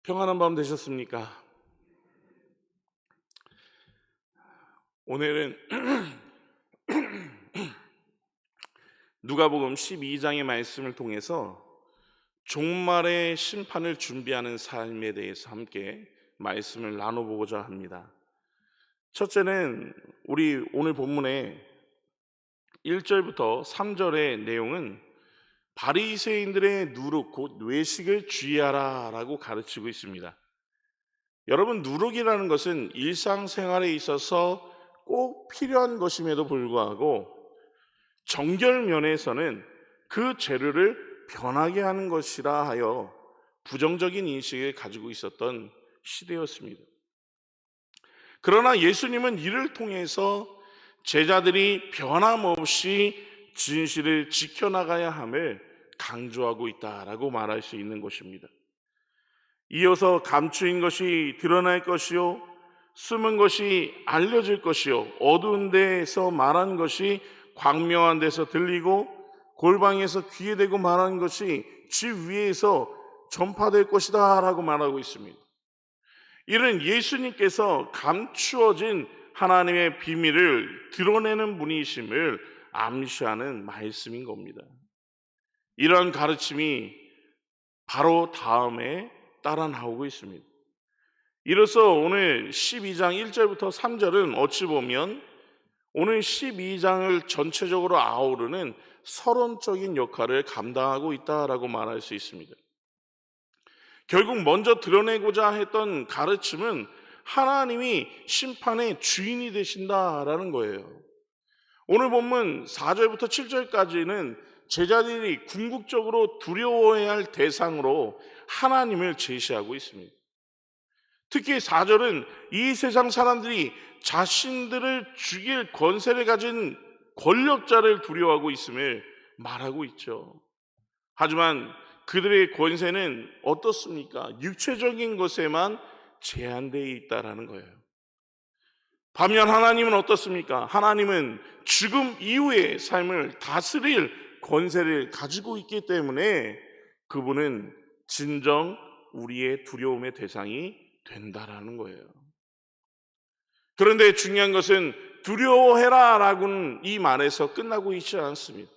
평안한 밤 되셨습니까? 오늘은 누가복음 12장의 말씀을 통해서 종말의 심판을 준비하는 삶에 대해서 함께 말씀을 나눠보고자 합니다. 첫째는 우리 오늘 본문의 1절부터 3절의 내용은 바리새인들의 누룩 곧 외식을 주의하라 라고 가르치고 있습니다. 여러분, 누룩이라는 것은 일상생활에 있어서 꼭 필요한 것임에도 불구하고 정결 면에서는 그 재료를 변하게 하는 것이라 하여 부정적인 인식을 가지고 있었던 시대였습니다. 그러나 예수님은 이를 통해서 제자들이 변함없이 진실을 지켜나가야 함을 강조하고 있다라고 말할 수 있는 것입니다. 이어서 감추인 것이 드러날 것이요 숨은 것이 알려질 것이요 어두운 데에서 말한 것이 광명한 데서 들리고 골방에서 귀에 대고 말한 것이 집 위에서 전파될 것이다 라고 말하고 있습니다. 이는 예수님께서 감추어진 하나님의 비밀을 드러내는 분이심을 암시하는 말씀인 겁니다. 이러한 가르침이 바로 다음에 따라 나오고 있습니다. 이로써 오늘 12장 1절부터 3절은 어찌 보면 오늘 12장을 전체적으로 아우르는 서론적인 역할을 감당하고 있다라고 말할 수 있습니다. 결국 먼저 드러내고자 했던 가르침은 하나님이 심판의 주인이 되신다라는 거예요. 오늘 본문 4절부터 7절까지는 제자들이 궁극적으로 두려워해야 할 대상으로 하나님을 제시하고 있습니다. 특히 4절은 이 세상 사람들이 자신들을 죽일 권세를 가진 권력자를 두려워하고 있음을 말하고 있죠. 하지만 그들의 권세는 어떻습니까? 육체적인 것에만 제한되어 있다라는 거예요. 반면 하나님은 어떻습니까? 하나님은 죽음 이후의 삶을 다스릴 권세를 가지고 있기 때문에 그분은 진정 우리의 두려움의 대상이 된다라는 거예요. 그런데 중요한 것은 두려워해라 라고는 이 말에서 끝나고 있지 않습니다.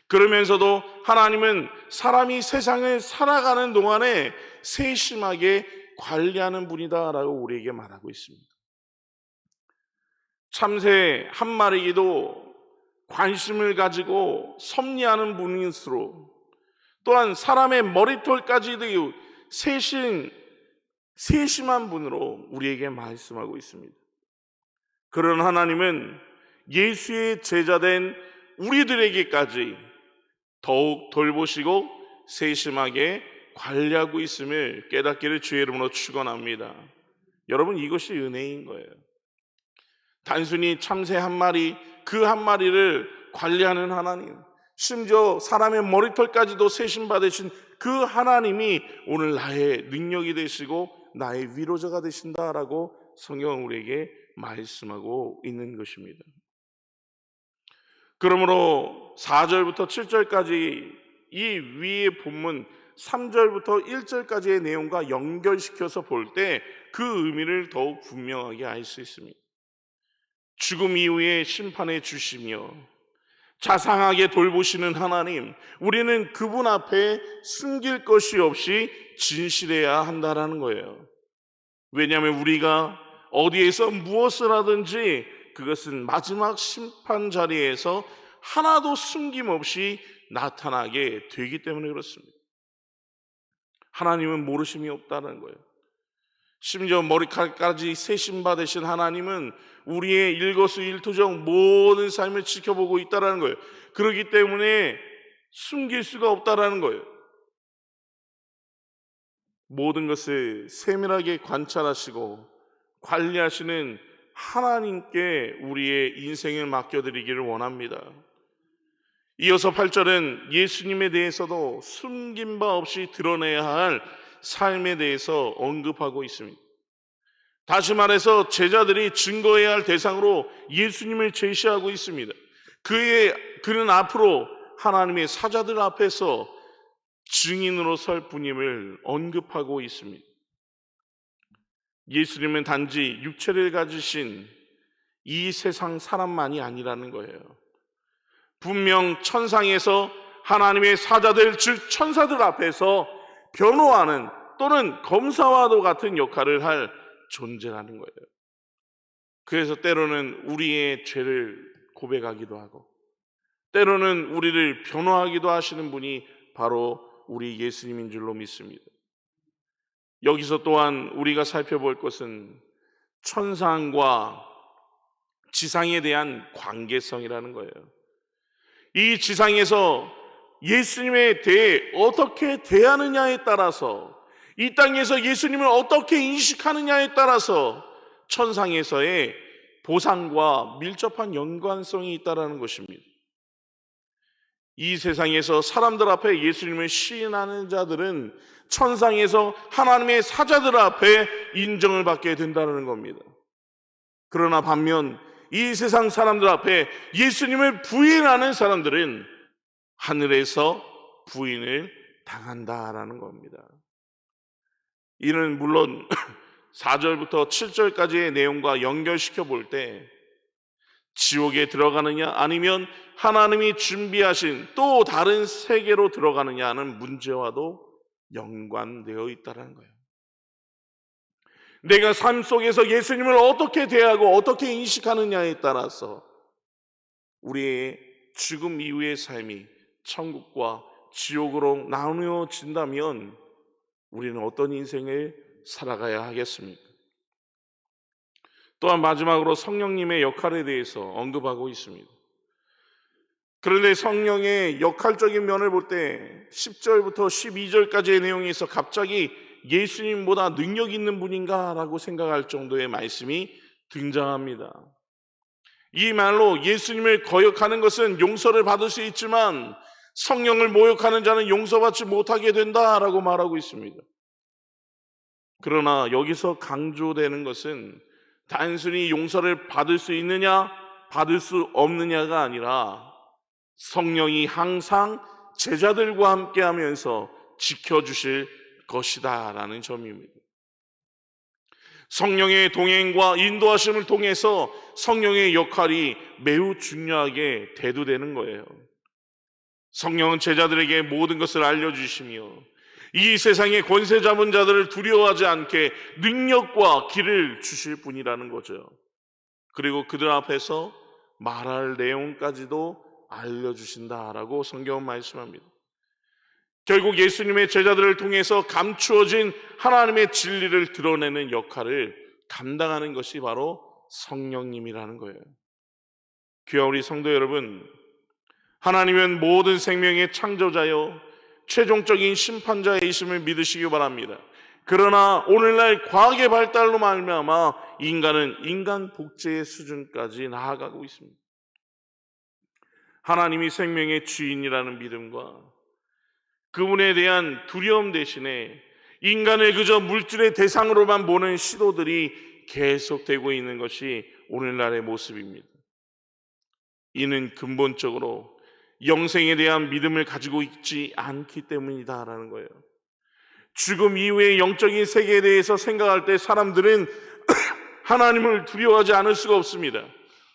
그러면서도 하나님은 사람이 세상을 살아가는 동안에 세심하게 관리하는 분이다라고 우리에게 말하고 있습니다. 참새 한 마리에도 관심을 가지고 섭리하는 분일수록 또한 사람의 머리털까지도 세심한 분으로 우리에게 말씀하고 있습니다. 그런 하나님은 예수의 제자된 우리들에게까지 더욱 돌보시고 세심하게 관리하고 있음을 깨닫기를 주의 이름으로 축원합니다. 여러분, 이것이 은혜인 거예요. 단순히 참새 한 마리, 그 한 마리를 관리하는 하나님, 심지어 사람의 머리털까지도 세심받으신 그 하나님이 오늘 나의 능력이 되시고 나의 위로자가 되신다라고 성경은 우리에게 말씀하고 있는 것입니다. 그러므로 4절부터 7절까지 이 위의 본문 3절부터 1절까지의 내용과 연결시켜서 볼 때 그 의미를 더욱 분명하게 알 수 있습니다. 죽음 이후의 심판해 주시며 자상하게 돌보시는 하나님, 우리는 그분 앞에 숨길 것이 없이 진실해야 한다라는 거예요. 왜냐하면 우리가 어디에서 무엇을 하든지 그것은 마지막 심판 자리에서 하나도 숨김없이 나타나게 되기 때문에 그렇습니다. 하나님은 모르심이 없다는 거예요. 심지어 머리카락까지 세심받으신 하나님은 우리의 일거수일투족 모든 삶을 지켜보고 있다는 거예요. 그렇기 때문에 숨길 수가 없다는 거예요. 모든 것을 세밀하게 관찰하시고 관리하시는 하나님께 우리의 인생을 맡겨드리기를 원합니다. 이어서 8절은 예수님에 대해서도 숨긴 바 없이 드러내야 할 삶에 대해서 언급하고 있습니다. 다시 말해서 제자들이 증거해야 할 대상으로 예수님을 제시하고 있습니다. 그는 앞으로 하나님의 사자들 앞에서 증인으로 설 분임을 언급하고 있습니다. 예수님은 단지 육체를 가지신 이 세상 사람만이 아니라는 거예요. 분명 천상에서 하나님의 사자들, 즉 천사들 앞에서 변호하는 또는 검사와도 같은 역할을 할 존재라는 거예요. 그래서 때로는 우리의 죄를 고백하기도 하고 때로는 우리를 변호하기도 하시는 분이 바로 우리 예수님인 줄로 믿습니다. 여기서 또한 우리가 살펴볼 것은 천상과 지상에 대한 관계성이라는 거예요. 이 지상에서 예수님에 대해 어떻게 대하느냐에 따라서, 이 땅에서 예수님을 어떻게 인식하느냐에 따라서 천상에서의 보상과 밀접한 연관성이 있다는 것입니다. 이 세상에서 사람들 앞에 예수님을 시인하는 자들은 천상에서 하나님의 사자들 앞에 인정을 받게 된다는 겁니다. 그러나 반면 이 세상 사람들 앞에 예수님을 부인하는 사람들은 하늘에서 부인을 당한다라는 겁니다. 이는 물론 4절부터 7절까지의 내용과 연결시켜 볼 때 지옥에 들어가느냐 아니면 하나님이 준비하신 또 다른 세계로 들어가느냐 하는 문제와도 연관되어 있다는 거예요. 내가 삶 속에서 예수님을 어떻게 대하고 어떻게 인식하느냐에 따라서 우리의 죽음 이후의 삶이 천국과 지옥으로 나누어진다면 우리는 어떤 인생을 살아가야 하겠습니까? 또한 마지막으로 성령님의 역할에 대해서 언급하고 있습니다. 그런데 성령의 역할적인 면을 볼 때 10절부터 12절까지의 내용에서 갑자기 예수님보다 능력 있는 분인가 라고 생각할 정도의 말씀이 등장합니다. 이 말로 예수님을 거역하는 것은 용서를 받을 수 있지만 성령을 모욕하는 자는 용서받지 못하게 된다라고 말하고 있습니다. 그러나 여기서 강조되는 것은 단순히 용서를 받을 수 있느냐 받을 수 없느냐가 아니라 성령이 항상 제자들과 함께 하면서 지켜주실 것이다 라는 점입니다. 성령의 동행과 인도하심을 통해서 성령의 역할이 매우 중요하게 대두되는 거예요. 성령은 제자들에게 모든 것을 알려주시며 이 세상의 권세 잡은 자들을 두려워하지 않게 능력과 길을 주실 분이라는 거죠. 그리고 그들 앞에서 말할 내용까지도 알려주신다라고 성경은 말씀합니다. 결국 예수님의 제자들을 통해서 감추어진 하나님의 진리를 드러내는 역할을 감당하는 것이 바로 성령님이라는 거예요. 귀한 우리 성도 여러분, 하나님은 모든 생명의 창조자요 최종적인 심판자이심을 믿으시기 바랍니다. 그러나 오늘날 과학의 발달로 말미암아 인간은 인간 복제의 수준까지 나아가고 있습니다. 하나님이 생명의 주인이라는 믿음과 그분에 대한 두려움 대신에 인간을 그저 물질의 대상으로만 보는 시도들이 계속되고 있는 것이 오늘날의 모습입니다. 이는 근본적으로 영생에 대한 믿음을 가지고 있지 않기 때문이다라는 거예요. 죽음 이후의 영적인 세계에 대해서 생각할 때 사람들은 하나님을 두려워하지 않을 수가 없습니다.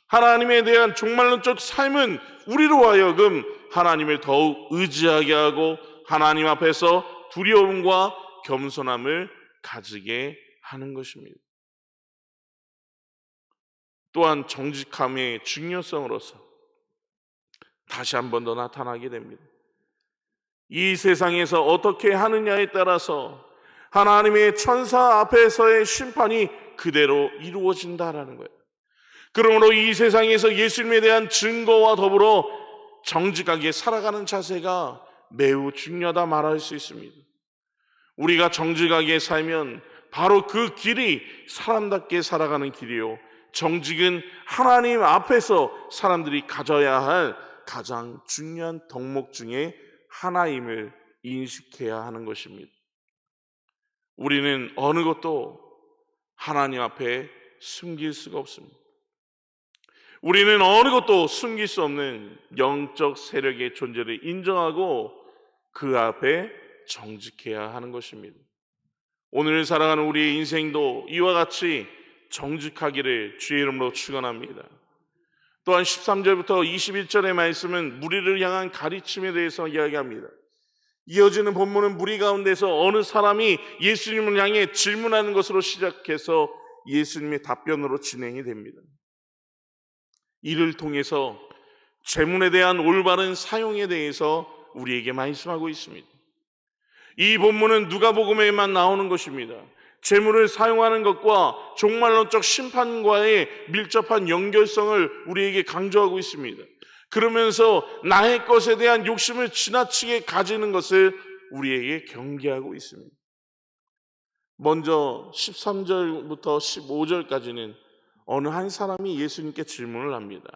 하나님에 대한 종말론적 삶은 우리로 하여금 하나님을 더욱 의지하게 하고 하나님 앞에서 두려움과 겸손함을 가지게 하는 것입니다. 또한 정직함의 중요성으로서 다시 한 번 더 나타나게 됩니다. 이 세상에서 어떻게 하느냐에 따라서 하나님의 천사 앞에서의 심판이 그대로 이루어진다라는 거예요. 그러므로 이 세상에서 예수님에 대한 증거와 더불어 정직하게 살아가는 자세가 매우 중요하다 말할 수 있습니다. 우리가 정직하게 살면 바로 그 길이 사람답게 살아가는 길이요, 정직은 하나님 앞에서 사람들이 가져야 할 가장 중요한 덕목 중에 하나임을 인식해야 하는 것입니다. 우리는 어느 것도 하나님 앞에 숨길 수가 없습니다. 우리는 어느 것도 숨길 수 없는 영적 세력의 존재를 인정하고 그 앞에 정직해야 하는 것입니다. 오늘 살아가는 우리의 인생도 이와 같이 정직하기를 주의 이름으로 축원합니다. 또한 13절부터 21절의 말씀은 무리를 향한 가르침에 대해서 이야기합니다. 이어지는 본문은 무리 가운데서 어느 사람이 예수님을 향해 질문하는 것으로 시작해서 예수님의 답변으로 진행이 됩니다. 이를 통해서 재물에 대한 올바른 사용에 대해서 우리에게 말씀하고 있습니다. 이 본문은 누가복음에만 나오는 것입니다. 재물을 사용하는 것과 종말론적 심판과의 밀접한 연결성을 우리에게 강조하고 있습니다. 그러면서 나의 것에 대한 욕심을 지나치게 가지는 것을 우리에게 경계하고 있습니다. 먼저 13절부터 15절까지는 어느 한 사람이 예수님께 질문을 합니다.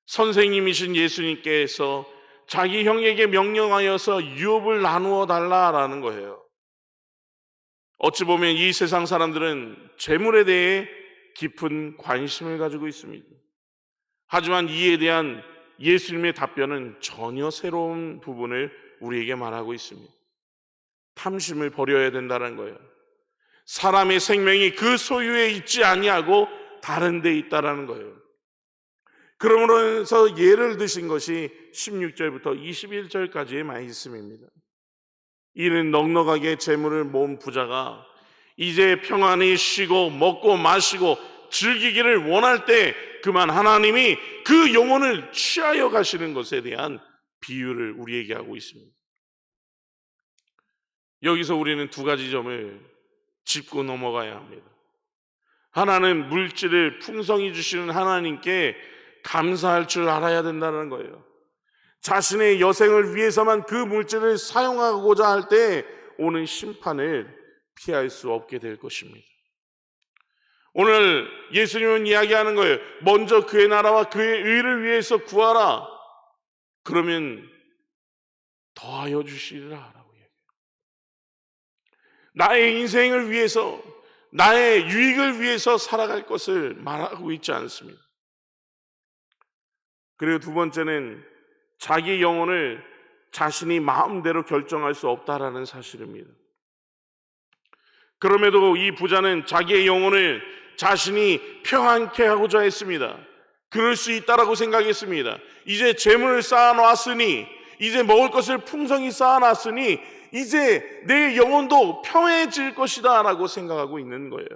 선생님이신 예수님께서 자기 형에게 명령하여서 유업을 나누어 달라라는 거예요. 어찌 보면 이 세상 사람들은 재물에 대해 깊은 관심을 가지고 있습니다. 하지만 이에 대한 예수님의 답변은 전혀 새로운 부분을 우리에게 말하고 있습니다. 탐심을 버려야 된다는 거예요. 사람의 생명이 그 소유에 있지 아니하고 다른 데 있다라는 거예요. 그러면서 예를 드신 것이 16절부터 21절까지의 말씀입니다. 이는 넉넉하게 재물을 모은 부자가 이제 평안히 쉬고 먹고 마시고 즐기기를 원할 때 그만 하나님이 그 영혼을 취하여 가시는 것에 대한 비유를 우리에게 하고 있습니다. 여기서 우리는 두 가지 점을 짚고 넘어가야 합니다. 하나는 물질을 풍성히 주시는 하나님께 감사할 줄 알아야 된다는 거예요. 자신의 여생을 위해서만 그 물질을 사용하고자 할 때 오는 심판을 피할 수 없게 될 것입니다. 오늘 예수님은 이야기하는 거예요. 먼저 그의 나라와 그의 의를 위해서 구하라. 그러면 더하여 주시리라 라고 얘기해요. 나의 인생을 위해서, 나의 유익을 위해서 살아갈 것을 말하고 있지 않습니다. 그리고 두 번째는 자기 영혼을 자신이 마음대로 결정할 수 없다라는 사실입니다. 그럼에도 이 부자는 자기의 영혼을 자신이 평안케 하고자 했습니다. 그럴 수 있다라고 생각했습니다. 이제 재물을 쌓아놨으니, 이제 먹을 것을 풍성히 쌓아놨으니 이제 내 영혼도 평해질 것이다 라고 생각하고 있는 거예요.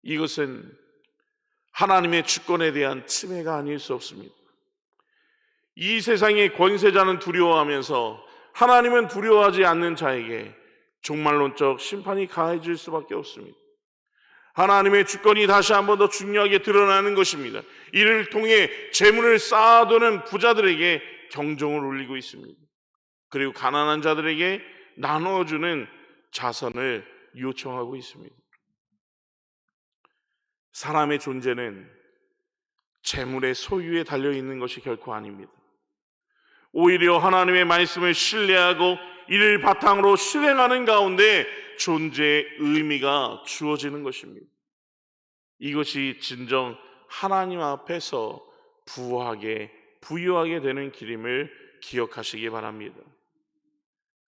이것은 하나님의 주권에 대한 침해가 아닐 수 없습니다. 이 세상의 권세자는 두려워하면서 하나님은 두려워하지 않는 자에게 종말론적 심판이 가해질 수밖에 없습니다. 하나님의 주권이 다시 한 번 더 중요하게 드러나는 것입니다. 이를 통해 재물을 쌓아두는 부자들에게 경종을 울리고 있습니다. 그리고 가난한 자들에게 나눠주는 자선을 요청하고 있습니다. 사람의 존재는 재물의 소유에 달려있는 것이 결코 아닙니다. 오히려 하나님의 말씀을 신뢰하고 이를 바탕으로 실행하는 가운데 존재의 의미가 주어지는 것입니다. 이것이 진정 하나님 앞에서 부유하게 되는 길임을 기억하시기 바랍니다.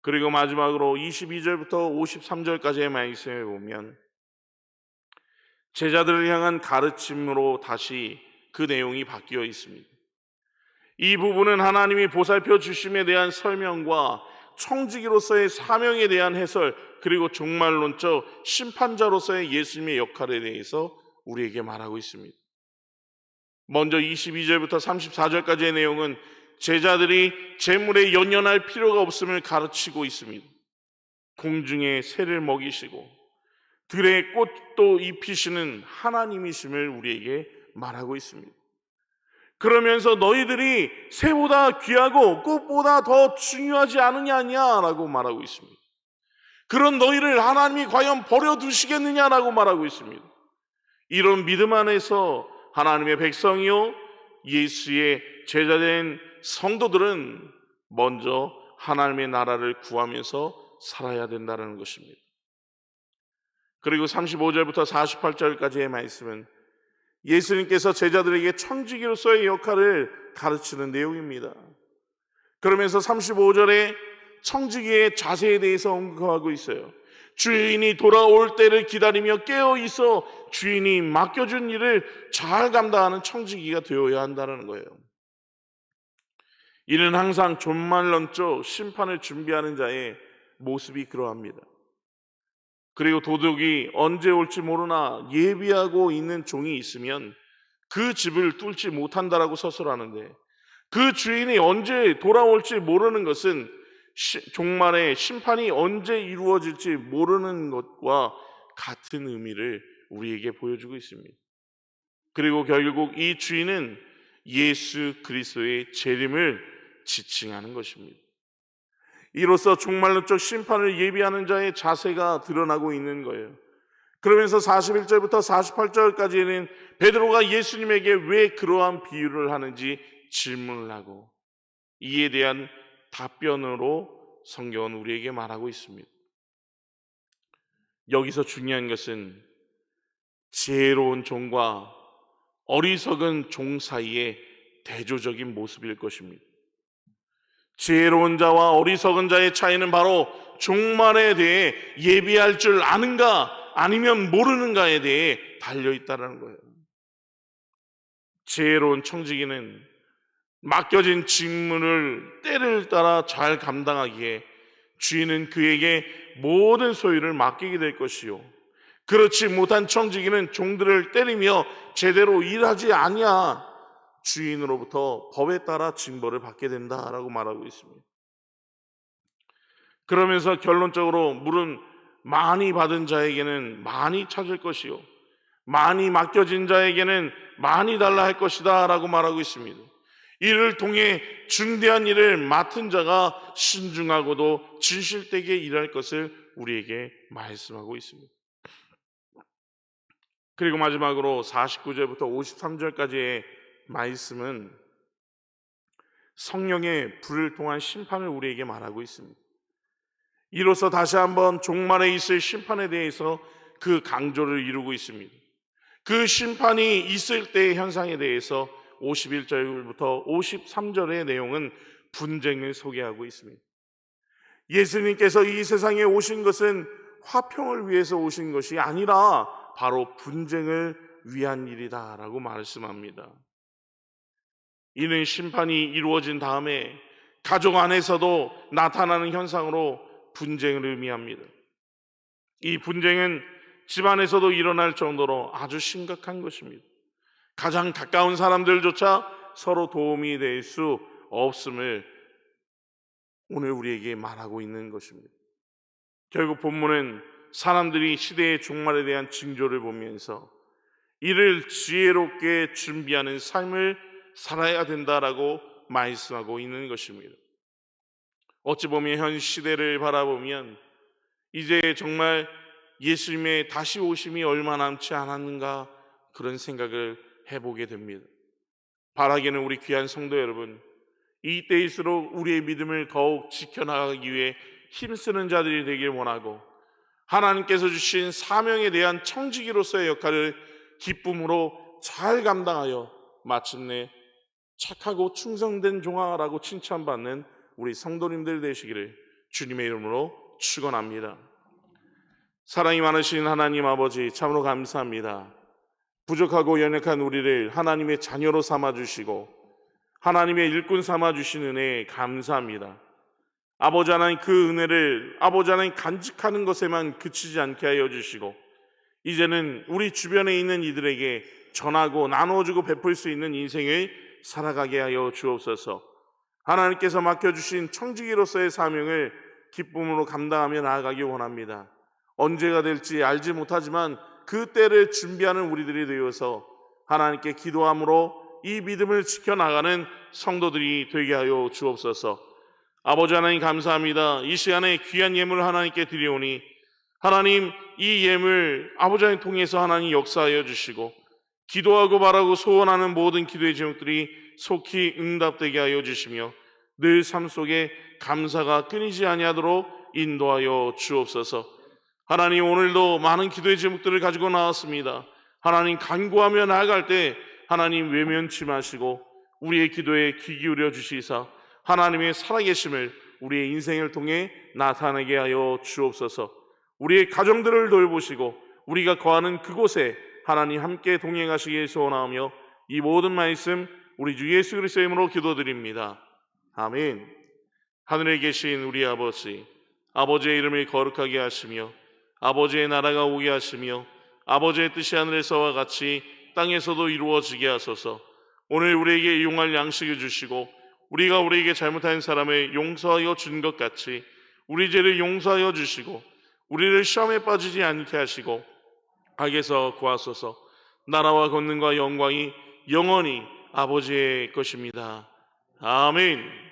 그리고 마지막으로 22절부터 53절까지의 말씀을 보면 제자들을 향한 가르침으로 다시 그 내용이 바뀌어 있습니다. 이 부분은 하나님이 보살펴 주심에 대한 설명과 청지기로서의 사명에 대한 해설, 그리고 종말론적 심판자로서의 예수님의 역할에 대해서 우리에게 말하고 있습니다. 먼저 22절부터 34절까지의 내용은 제자들이 재물에 연연할 필요가 없음을 가르치고 있습니다. 공중에 새를 먹이시고 들의 꽃도 입히시는 하나님이심을 우리에게 말하고 있습니다. 그러면서 너희들이 새보다 귀하고 꽃보다 더 중요하지 않으냐라고 말하고 있습니다. 그런 너희를 하나님이 과연 버려두시겠느냐라고 말하고 있습니다. 이런 믿음 안에서 하나님의 백성이요 예수의 제자된 성도들은 먼저 하나님의 나라를 구하면서 살아야 된다는 것입니다. 그리고 35절부터 48절까지의 말씀은 예수님께서 제자들에게 청지기로서의 역할을 가르치는 내용입니다. 그러면서 35절에 청지기의 자세에 대해서 언급하고 있어요. 주인이 돌아올 때를 기다리며 깨어 있어 주인이 맡겨준 일을 잘 감당하는 청지기가 되어야 한다는 거예요. 이는 항상 존말론적 심판을 준비하는 자의 모습이 그러합니다. 그리고 도둑이 언제 올지 모르나 예비하고 있는 종이 있으면 그 집을 뚫지 못한다라고 서술하는데, 그 주인이 언제 돌아올지 모르는 것은 종말의 심판이 언제 이루어질지 모르는 것과 같은 의미를 우리에게 보여주고 있습니다. 그리고 결국 이 주인은 예수 그리스도의 재림을 지칭하는 것입니다. 이로써 종말론적 심판을 예비하는 자의 자세가 드러나고 있는 거예요. 그러면서 41절부터 48절까지는 베드로가 예수님에게 왜 그러한 비유를 하는지 질문을 하고, 이에 대한 답변으로 성경은 우리에게 말하고 있습니다. 여기서 중요한 것은 지혜로운 종과 어리석은 종 사이의 대조적인 모습일 것입니다. 지혜로운 자와 어리석은 자의 차이는 바로 종말에 대해 예비할 줄 아는가 아니면 모르는가에 대해 달려있다는 거예요. 지혜로운 청지기는 맡겨진 직무를 때를 따라 잘 감당하기에 주인은 그에게 모든 소유를 맡기게 될 것이요, 그렇지 못한 청지기는 종들을 때리며 제대로 일하지 아니하 주인으로부터 법에 따라 징벌을 받게 된다라고 말하고 있습니다. 그러면서 결론적으로 물은 많이 받은 자에게는 많이 찾을 것이요, 많이 맡겨진 자에게는 많이 달라 할 것이다 라고 말하고 있습니다. 이를 통해 중대한 일을 맡은 자가 신중하고도 진실되게 일할 것을 우리에게 말씀하고 있습니다. 그리고 마지막으로 49절부터 53절까지의 말씀은 성령의 불을 통한 심판을 우리에게 말하고 있습니다. 이로써 다시 한번 종말에 있을 심판에 대해서 그 강조를 이루고 있습니다. 그 심판이 있을 때의 현상에 대해서 51절부터 53절의 내용은 분쟁을 소개하고 있습니다. 예수님께서 이 세상에 오신 것은 화평을 위해서 오신 것이 아니라 바로 분쟁을 위한 일이다라고 말씀합니다. 이는 심판이 이루어진 다음에 가족 안에서도 나타나는 현상으로 분쟁을 의미합니다. 이 분쟁은 집안에서도 일어날 정도로 아주 심각한 것입니다. 가장 가까운 사람들조차 서로 도움이 될 수 없음을 오늘 우리에게 말하고 있는 것입니다. 결국 본문은 사람들이 시대의 종말에 대한 징조를 보면서 이를 지혜롭게 준비하는 삶을 살아야 된다라고 말씀하고 있는 것입니다. 어찌 보면 현 시대를 바라보면 이제 정말 예수님의 다시 오심이 얼마 남지 않았는가 그런 생각을 해보게 됩니다. 바라기는 우리 귀한 성도 여러분, 이때일수록 우리의 믿음을 더욱 지켜나가기 위해 힘쓰는 자들이 되길 원하고, 하나님께서 주신 사명에 대한 청지기로서의 역할을 기쁨으로 잘 감당하여 마침내 착하고 충성된 종아라고 칭찬받는 우리 성도님들 되시기를 주님의 이름으로 축원합니다. 사랑이 많으신 하나님 아버지, 참으로 감사합니다. 부족하고 연약한 우리를 하나님의 자녀로 삼아주시고 하나님의 일꾼 삼아주신 은혜에 감사합니다. 아버지 하나님, 그 은혜를 아버지 하나님 간직하는 것에만 그치지 않게 하여 주시고 이제는 우리 주변에 있는 이들에게 전하고 나눠주고 베풀 수 있는 인생을 살아가게 하여 주옵소서. 하나님께서 맡겨주신 청지기로서의 사명을 기쁨으로 감당하며 나아가기 원합니다. 언제가 될지 알지 못하지만 그 때를 준비하는 우리들이 되어서 하나님께 기도함으로 이 믿음을 지켜나가는 성도들이 되게 하여 주옵소서. 아버지 하나님 감사합니다. 이 시간에 귀한 예물을 하나님께 드리오니 하나님, 이 예물 아버지 하나님 통해서 하나님 역사하여 주시고 기도하고 바라고 소원하는 모든 기도의 제목들이 속히 응답되게 하여 주시며 늘 삶 속에 감사가 끊이지 아니하도록 인도하여 주옵소서. 하나님, 오늘도 많은 기도의 제목들을 가지고 나왔습니다. 하나님, 간구하며 나아갈 때 하나님 외면치 마시고 우리의 기도에 귀 기울여 주시사 하나님의 살아계심을 우리의 인생을 통해 나타내게 하여 주옵소서. 우리의 가정들을 돌보시고 우리가 거하는 그곳에 하나님 함께 동행하시길 소원하며 이 모든 말씀 우리 주 예수 그리스도의 이름으로 기도드립니다. 아멘. 하늘에 계신 우리 아버지, 아버지의 이름을 거룩하게 하시며 아버지의 나라가 오게 하시며 아버지의 뜻이 하늘에서와 같이 땅에서도 이루어지게 하소서. 오늘 우리에게 용할 양식을 주시고 우리가 우리에게 잘못한 사람을 용서하여 준 것 같이 우리 죄를 용서하여 주시고 우리를 시험에 빠지지 않게 하시고 악에서 구하소서. 나라와 권능과 영광이 영원히 아버지의 것입니다. 아멘.